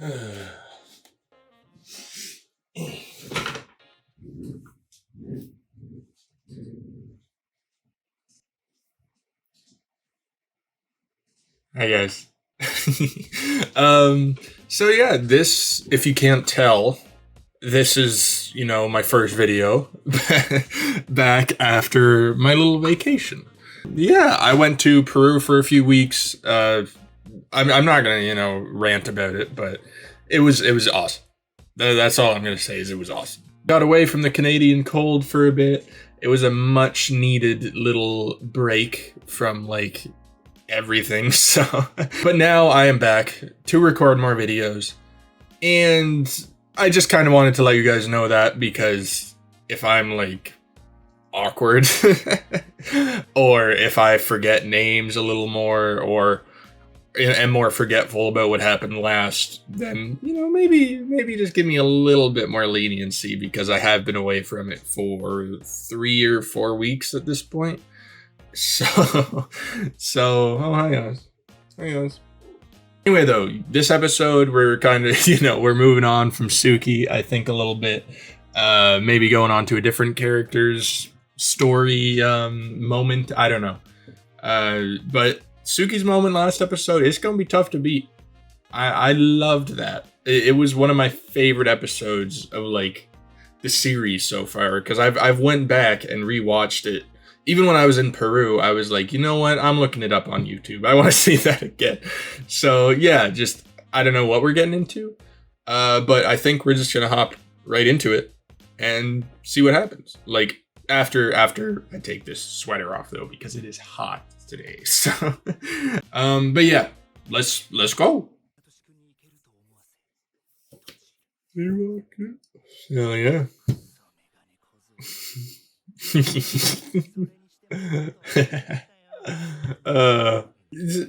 Hi guys. So yeah, this, if you can't tell, this is, my first video back after my little vacation. Yeah, I went to Peru for a few weeks. I'm not gonna, rant about it, but it was awesome. That's all I'm gonna say is it was awesome. Got away from the Canadian cold for a bit. It was a much needed little break from like everything. So, but now I am back to record more videos, and I just kind of wanted to let you guys know that, because if I'm like awkward or if I forget names a little more, or am more forgetful about what happened last, then maybe just give me a little bit more leniency, because I have been away from it for 3 or 4 weeks at this point. So oh, hi guys. Anyway, though, this episode we're kind of we're moving on from Suki, I think, a little bit, maybe going on to a different character's story moment. I don't know, but Suki's moment last episode, it's gonna be tough to beat. I loved that. It was one of my favorite episodes of like the series so far, because I've went back and rewatched it. Even when I was in Peru, I was like, you know what? I'm looking it up on YouTube. I want to see that again. So yeah, just, I don't know what we're getting into, but I think we're just gonna hop right into it and see what happens. Like after I take this sweater off though, because it is hot today. So, but yeah, let's go. Oh yeah.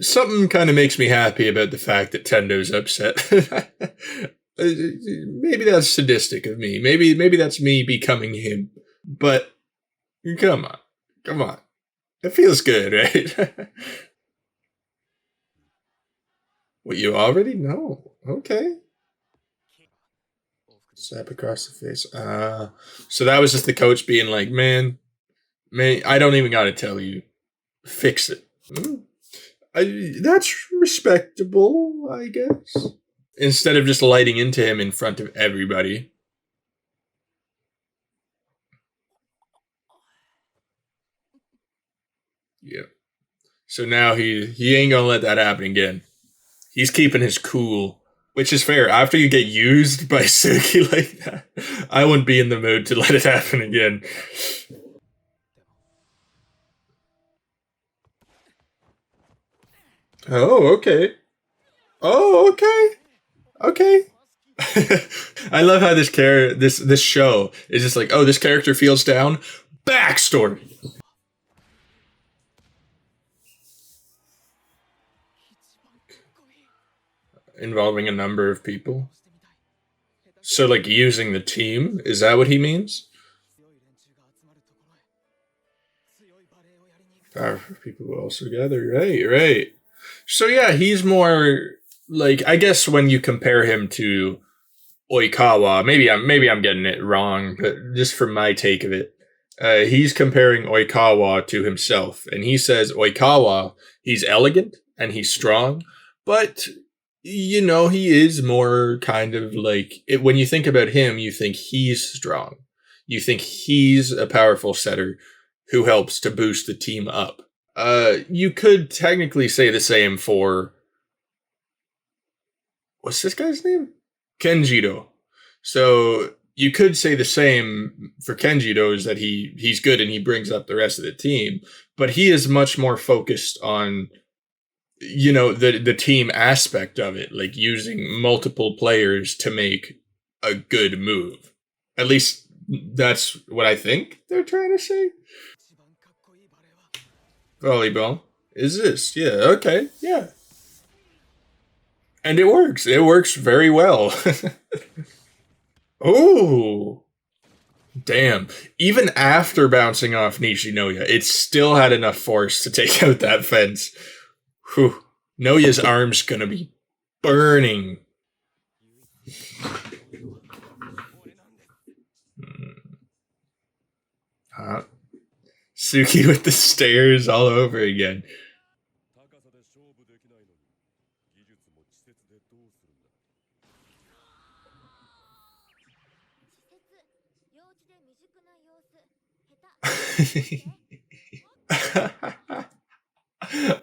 Something kind of makes me happy about the fact that Tendo's upset. Maybe that's sadistic of me. Maybe that's me becoming him. But come on. It feels good, right? What, you already know? Okay. Slap across the face. So that was just the coach being like, man, I don't even gotta tell you. Fix it. That's respectable, I guess. Instead of just lighting into him in front of everybody. Yeah. So now he ain't gonna let that happen again. He's keeping his cool, which is fair. After you get used by Suki like that, I wouldn't be in the mood to let it happen again. Oh, okay. Oh, okay. Okay. I love how this show is just like, oh, this character feels down. Backstory. Involving a number of people. So, like, using the team? Is that what he means? Powerful people will also gather. Right. So, yeah, he's more, like, I guess when you compare him to Oikawa, maybe I'm getting it wrong, but just from my take of it, he's comparing Oikawa to himself, and he says Oikawa, he's elegant and he's strong, but he is more kind of like when you think about him, you think he's strong, you think he's a powerful setter who helps to boost the team up. You could technically say the same for, what's this guy's name? Kenjiro. So you could say the same for Kenjiro, is that he's good and he brings up the rest of the team, but he is much more focused on the team aspect of it, like using multiple players to make a good move. At least that's what I think they're trying to say. Volleyball. Is this? Yeah, okay, yeah. And it works. It works very well. Oh, damn. Even after bouncing off Nishinoya, it still had enough force to take out that fence. Whew. Noya's arm's gonna be burning. Huh? Suki with the stairs all over again.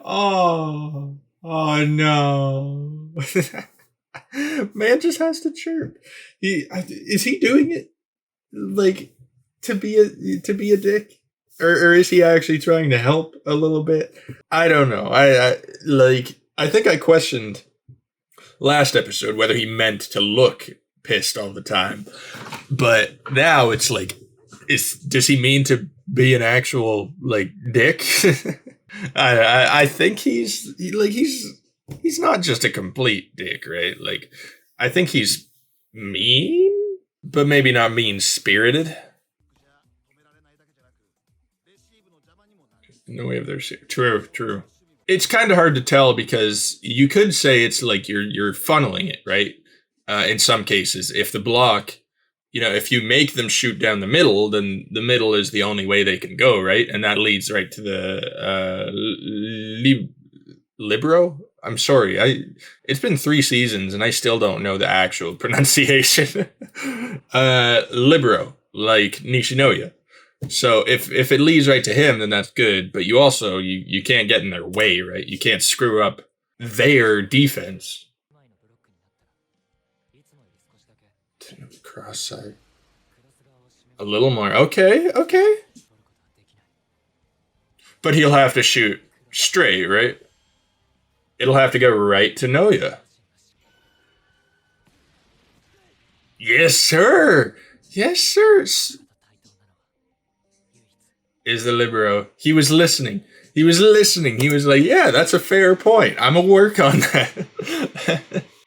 Oh, oh no. Man just has to chirp. Is he doing it like to be a dick? Or is he actually trying to help a little bit? I don't know. I think I questioned last episode whether he meant to look pissed all the time. But now it's like, does he mean to be an actual like dick? I think he's not just a complete dick, right? Like, I think he's mean, but maybe not mean spirited. In the way of their true. It's kind of hard to tell because you could say it's like you're funneling it, right? In some cases, if the block, if you make them shoot down the middle, then the middle is the only way they can go, right? And that leads right to the libero. I'm sorry, it's been 3 seasons and I still don't know the actual pronunciation. Libero, like Nishinoya. So if it leads right to him, then that's good. But you also you can't get in their way, right? You can't screw up their defense. Cross side. A little more. Okay. But he'll have to shoot straight, right? It'll have to go right to Noya. Yes, sir. Is the libero. He was listening. He was like, yeah, that's a fair point. I'm gonna work on that.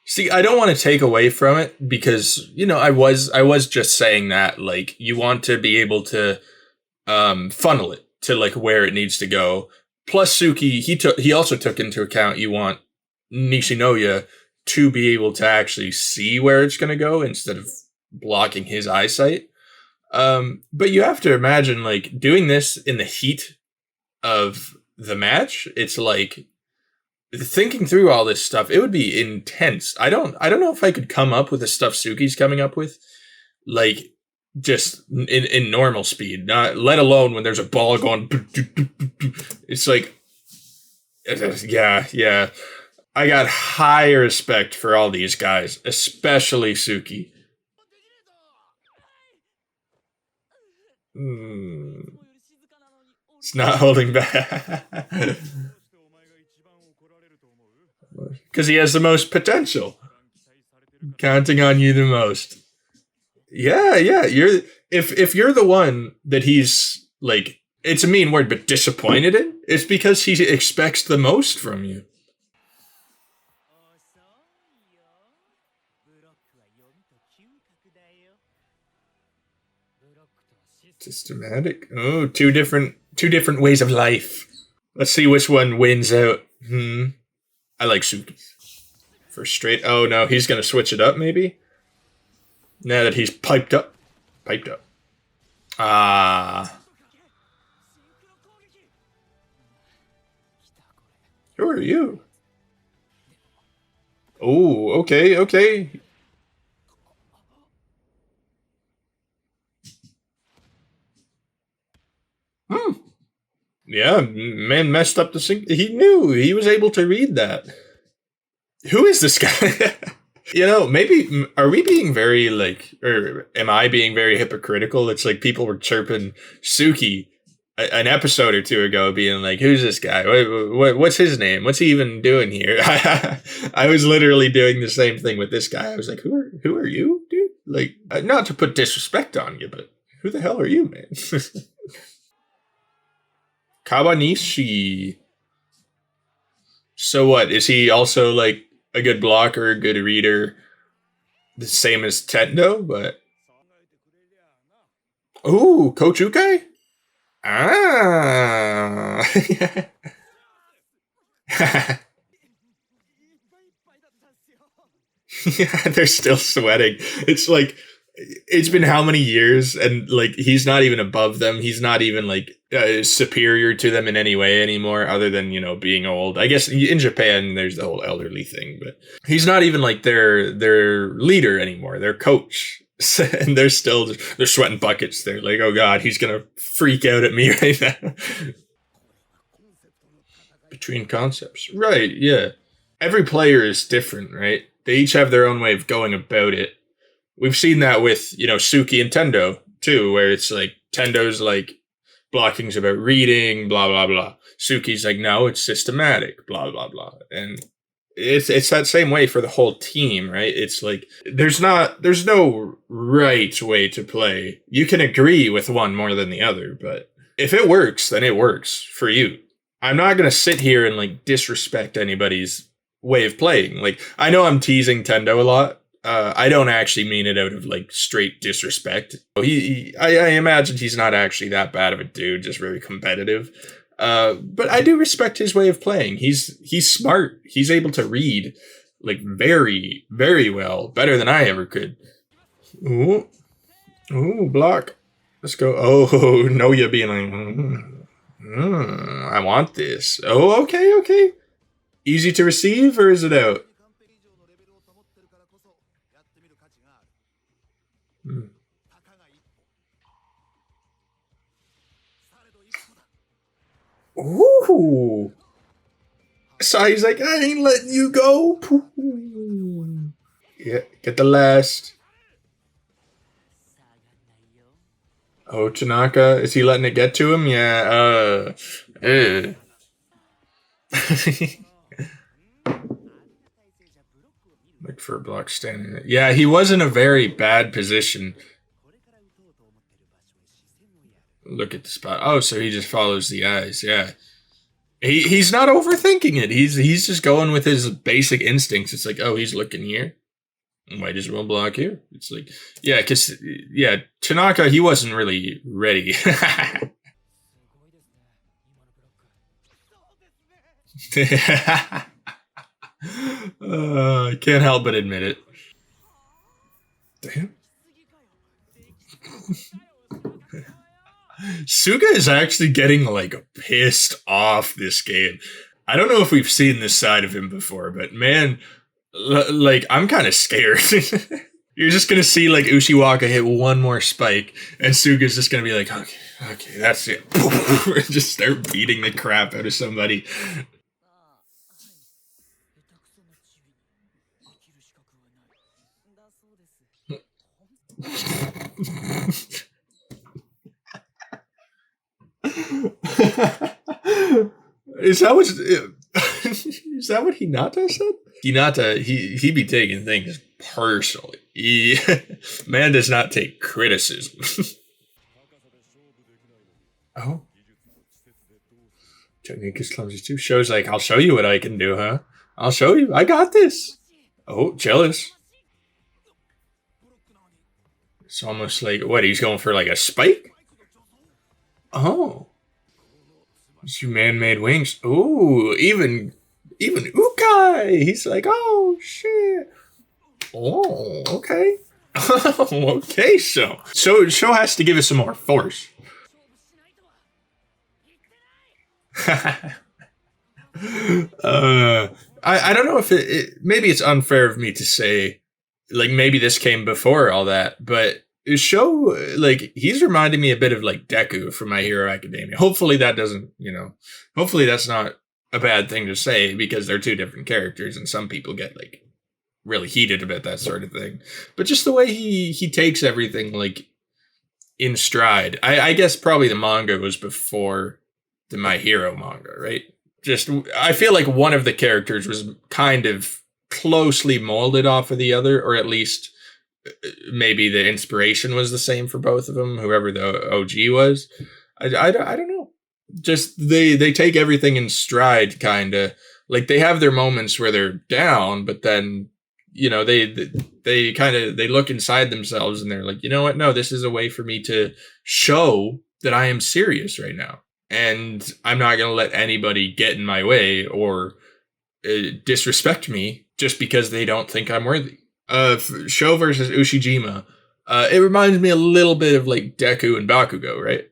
See, I don't want to take away from it because, I was just saying that, like, you want to be able to funnel it to like where it needs to go. Plus Suki, he also took into account you want Nishinoya to be able to actually see where it's going to go instead of blocking his eyesight. But you have to imagine, like, doing this in the heat of the match. It's like thinking through all this stuff. It would be intense. I don't know if I could come up with the stuff Suki's coming up with, like, just in normal speed. Not let alone when there's a ball going. It's like, yeah. I got high respect for all these guys, especially Suki. It's not holding back. Because he has the most potential. Counting on you the most. Yeah. If you're the one that he's like, it's a mean word, but disappointed in, it's because he expects the most from you. Systematic. Oh, two different ways of life. Let's see which one wins out. I like Suki's. For straight. Oh no, he's gonna switch it up maybe? Now that he's piped up. Who are you? Oh, okay. Yeah, man messed up the sync. He knew. He was able to read that. Who is this guy? Maybe, are we being very, like, or am I being very hypocritical? It's like people were chirping Suki an episode or 2 ago, being like, who's this guy? What's his name? What's he even doing here? I was literally doing the same thing with this guy. I was like, who are you, dude? Like, not to put disrespect on you, but who the hell are you, man? Kawanishi. So what? Is he also like a good blocker, a good reader? The same as Tendo, but... Ooh, Coach Ukai? Ah. Yeah, they're still sweating. It's like it's been how many years, and like he's not even above them. He's not even like superior to them in any way anymore, other than being old. I guess in Japan there's the whole elderly thing, but he's not even like their leader anymore. Their coach, and they're sweating buckets. They're like, oh god, he's gonna freak out at me right now. Between concepts, right? Yeah, every player is different, right? They each have their own way of going about it. We've seen that with, Suki and Tendo, too, where it's like, Tendo's like, blocking's about reading, blah, blah, blah. Suki's like, no, it's systematic, blah, blah, blah. And it's that same way for the whole team, right? It's like, there's no right way to play. You can agree with one more than the other, but if it works, then it works for you. I'm not going to sit here and, like, disrespect anybody's way of playing. Like, I know I'm teasing Tendo a lot. I don't actually mean it out of like straight disrespect. I imagine he's not actually that bad of a dude, just very competitive. But I do respect his way of playing. He's smart. He's able to read like very, very well, better than I ever could. Ooh, block. Let's go. Oh, no, you're being like, I want this. Oh, okay. Easy to receive, or is it out? Ooh. So he's like, I ain't letting you go. Yeah, get the last. Oh, Tanaka, is he letting it get to him? Yeah, Look for a block standing there. Yeah, he was in a very bad position. Look at the spot. Oh, so he just follows the eyes. Yeah. He's not overthinking it. He's just going with his basic instincts. It's like, oh, he's looking here. Might as well block here. It's like, yeah, because, yeah, Tanaka, he wasn't really ready. I can't help but admit it. Damn. Suga is actually getting like pissed off this game. I don't know if we've seen this side of him before, but man, like I'm kind of scared. You're just gonna see like Ushiwaka hit one more spike, and Suga's just gonna be like, okay, that's it. Just start beating the crap out of somebody. Is that what Hinata said? Hinata, he be taking things personally. Man does not take criticism. Oh. Technique is clumsy too. Shows like, I'll show you what I can do, huh? I'll show you. I got this. Oh, jealous. It's almost like, what, he's going for like a spike? Oh. It's your man-made wings. Ooh, even Ukai. He's like, oh, shit. Oh, okay. Okay, so Sho has to give us some more force. I don't know if maybe it's unfair of me to say, like, maybe this came before all that, but Sho, like, he's reminding me a bit of like Deku from My Hero Academia. Hopefully that doesn't, hopefully that's not a bad thing to say, because they're two different characters and some people get like really heated about that sort of thing. But just the way he takes everything like in stride. I guess probably the manga was before the My Hero manga, right? Just, I feel like one of the characters was kind of closely molded off of the other, or at least maybe the inspiration was the same for both of them, whoever the OG was. I don't know. Just they take everything in stride, kind of. Like, they have their moments where they're down, but then, they kind of, they look inside themselves and they're like, you know what? No, this is a way for me to show that I am serious right now. And I'm not going to let anybody get in my way or disrespect me just because they don't think I'm worthy. Sho versus Ushijima. It reminds me a little bit of like Deku and Bakugo, right?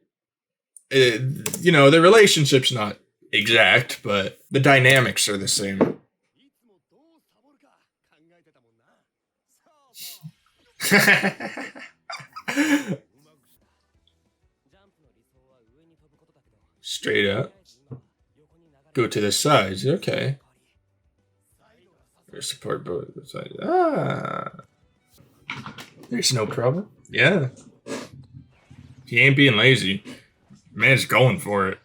The relationship's not exact, but the dynamics are the same. Straight up. Go to the sides. Okay. Support both sides. There's no problem. Yeah. He ain't being lazy. Man's going for it.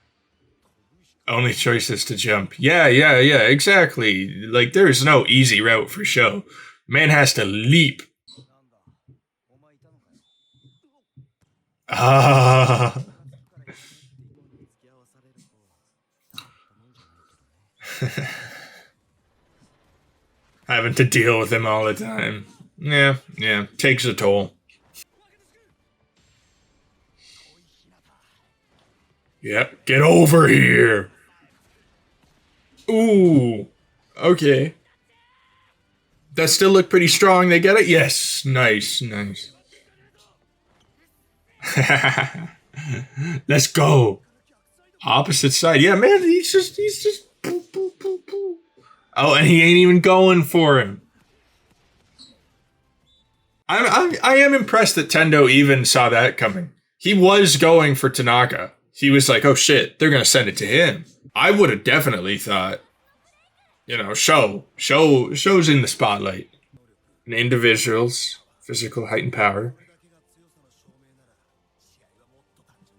Only choice is to jump. Yeah, exactly. Like, there's no easy route for Sho. Man has to leap. Having to deal with him all the time. Yeah, takes a toll. Yep, get over here. Ooh, okay. That still look pretty strong. They get it? Yes, nice. Let's go. Opposite side. Yeah, man, he's just boop, boop, boop, boop. Oh, and he ain't even going for him. I am impressed that Tendo even saw that coming. He was going for Tanaka. He was like, oh shit, they're gonna send it to him. I would have definitely thought, Sho's in the spotlight. And individuals, physical height and power.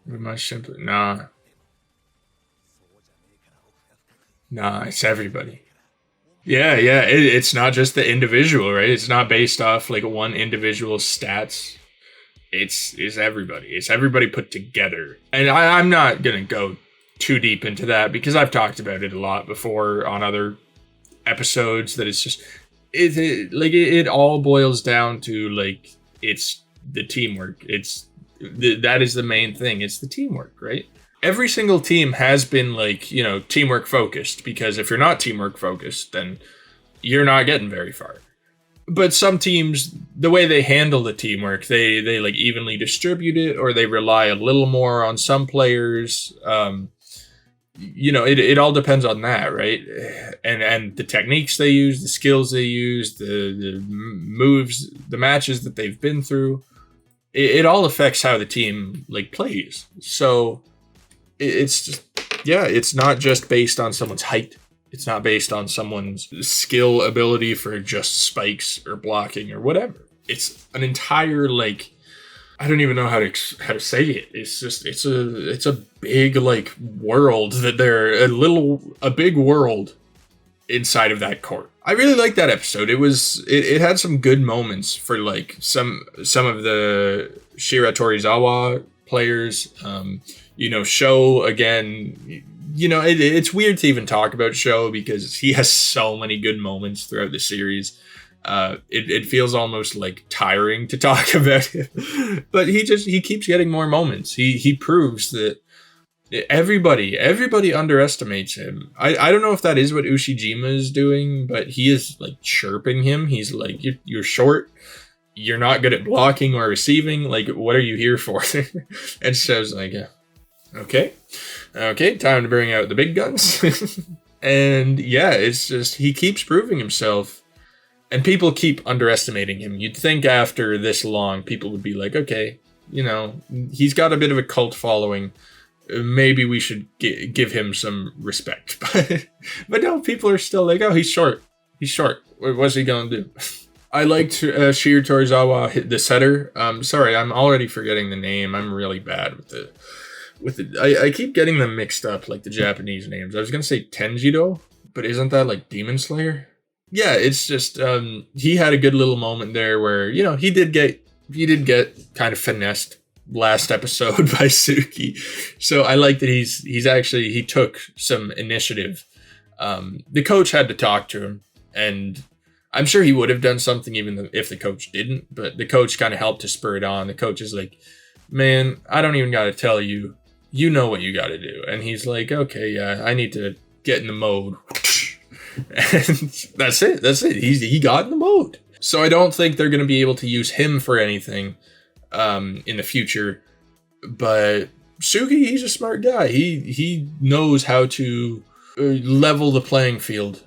Much simpler. Nah, it's everybody. Yeah, it's not just the individual, right? It's not based off like one individual's stats. It's everybody. It's everybody put together. And I'm not gonna go too deep into that because I've talked about it a lot before on other episodes. That it's just it all boils down to like it's the teamwork. That is the main thing. It's the teamwork, right? Every single team has been like, teamwork focused, because if you're not teamwork focused, then you're not getting very far. But some teams, the way they handle the teamwork, they like evenly distribute it, or they rely a little more on some players. It all depends on that, right? And the techniques they use, the skills they use, the moves, the matches that they've been through. It all affects how the team like plays. So it's just, it's not just based on someone's height. It's not based on someone's skill ability for just spikes or blocking or whatever. It's an entire like, I don't even know how to say it. It's just it's a big like world that they're a big world inside of that court. I really liked that episode. It had some good moments for like some of the Shira Torizawa players. Sho again. It's weird to even talk about Sho because he has so many good moments throughout the series. It feels almost like tiring to talk about him, but he keeps getting more moments. He proves that everybody underestimates him. I don't know if that is what Ushijima is doing, but he is like chirping him. He's like, you're short. You're not good at blocking or receiving. Like, what are you here for? And Sho's like, yeah. Okay, time to bring out the big guns. And it's just, he keeps proving himself, and people keep underestimating him. You'd think after this long, people would be like, okay, he's got a bit of a cult following. Maybe we should give him some respect. But no, people are still like, oh, he's short. What's he gonna do? I liked Shira Torizawa, the setter. Sorry, I'm already forgetting the name. I'm really bad with the I keep getting them mixed up, like the Japanese names. I was gonna say Tenjido, but isn't that like Demon Slayer? Yeah, it's just he had a good little moment there where he did get kind of finessed last episode by Suki. So I like that he took some initiative. The coach had to talk to him, and I'm sure he would have done something even if the coach didn't, but the coach kind of helped to spur it on. The coach is like, man, I don't even got to tell you. You know what you got to do. And he's like, okay, yeah, I need to get in the mode. And that's it. He got in the mode. So I don't think they're going to be able to use him for anything in the future. But Suki, he's a smart guy. He knows how to level the playing field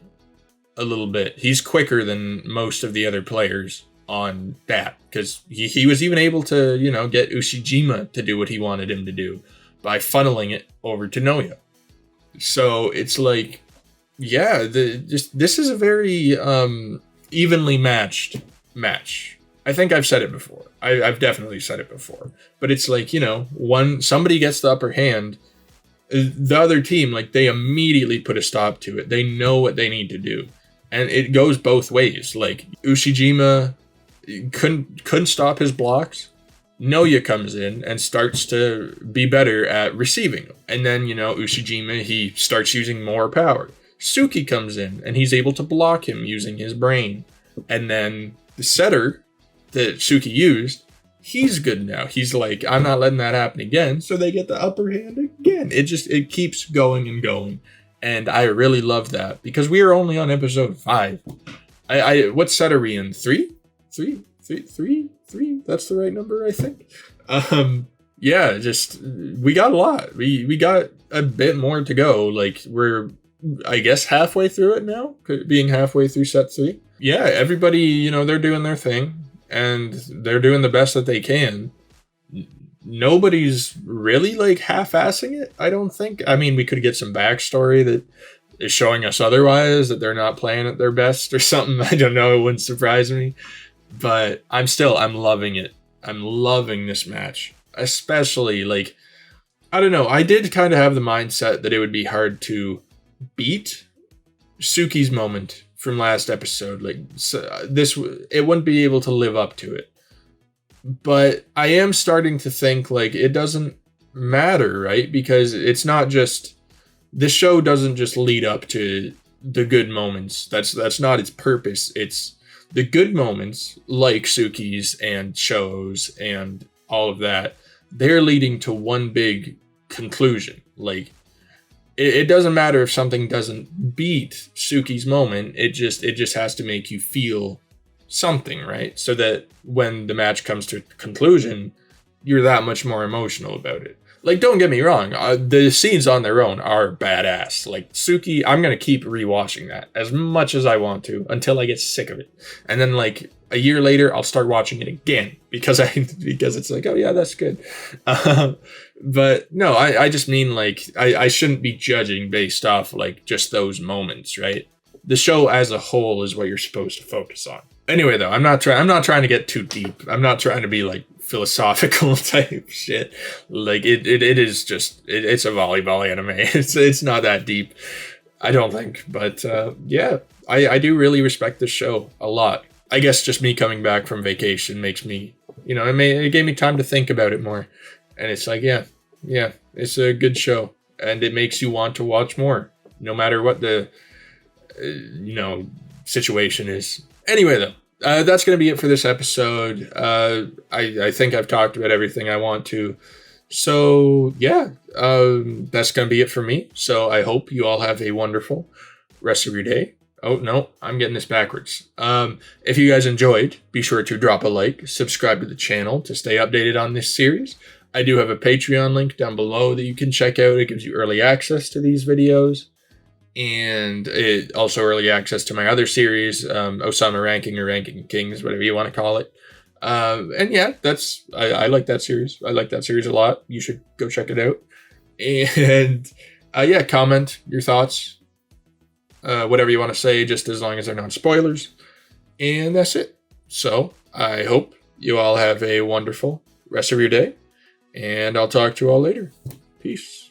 a little bit. He's quicker than most of the other players on that, because he was even able to, get Ushijima to do what he wanted him to do by funneling it over to Noya. So it's like, yeah, this is a very evenly matched match. I think I've said it before. I've definitely said it before. But it's like, somebody gets the upper hand, the other team, like, they immediately put a stop to it. They know what they need to do. And it goes both ways. Like, Ushijima couldn't stop his blocks. Noya comes in and starts to be better at receiving. And then, Ushijima, he starts using more power. Suki comes in and he's able to block him using his brain. And then the setter that Suki used, he's good now. He's like, I'm not letting that happen again. So they get the upper hand again. It keeps going and going. And I really love that, because we are only on episode 5. What set are we in? 3? 3? That's the right number, I think. Yeah, we got a lot. We got a bit more to go. Like, we're, I guess, halfway through it now, being halfway through set 3. Yeah, everybody, they're doing their thing, and they're doing the best that they can. Nobody's really, like, half-assing it, I don't think. I mean, we could get some backstory that is showing us otherwise, that they're not playing at their best or something. I don't know, it wouldn't surprise me. But I'm loving it. I'm loving this match. Especially, like, I don't know, I did kind of have the mindset that it would be hard to beat Suki's moment from last episode. Like, it wouldn't be able to live up to it. But I am starting to think, like, it doesn't matter, right? Because it's not just, this show doesn't just lead up to the good moments. That's not its purpose. It's the good moments, like Suki's and Sho's and all of that, they're leading to one big conclusion. Like, it doesn't matter if something doesn't beat Suki's moment. It just has to make you feel something, right? So that when the match comes to conclusion, you're that much more emotional about it. Like, don't get me wrong, the scenes on their own are badass. Like, Suki, I'm gonna keep rewatching that as much as I want to until I get sick of it, and then, like, a year later, I'll start watching it again because it's like, oh yeah, that's good. But no, I just mean, like, I shouldn't be judging based off, like, just those moments, right? The show as a whole is what you're supposed to focus on. Anyway, though, I'm not trying to get too deep. I'm not trying to be, like, philosophical type shit. Like, it is just, it's a volleyball anime. It's not that deep, I don't think. But yeah, I do really respect this show a lot. I guess just me coming back from vacation makes me, it gave me time to think about it more. And it's like, yeah, it's a good show. And it makes you want to watch more, no matter what the, situation is. Anyway, though, that's going to be it for this episode. I think I've talked about everything I want to. So, yeah, that's going to be it for me. So I hope you all have a wonderful rest of your day. Oh, no, I'm getting this backwards. If you guys enjoyed, be sure to drop a like, subscribe to the channel to stay updated on this series. I do have a Patreon link down below that you can check out. It gives you early access to these videos. And it also early access to my other series, Osama Ranking or Ranking Kings, whatever you want to call it. And yeah, I like that series. I like that series a lot. You should go check it out. And yeah, comment your thoughts, whatever you want to say, just as long as they're not spoilers. And that's it. So I hope you all have a wonderful rest of your day, and I'll talk to you all later. Peace.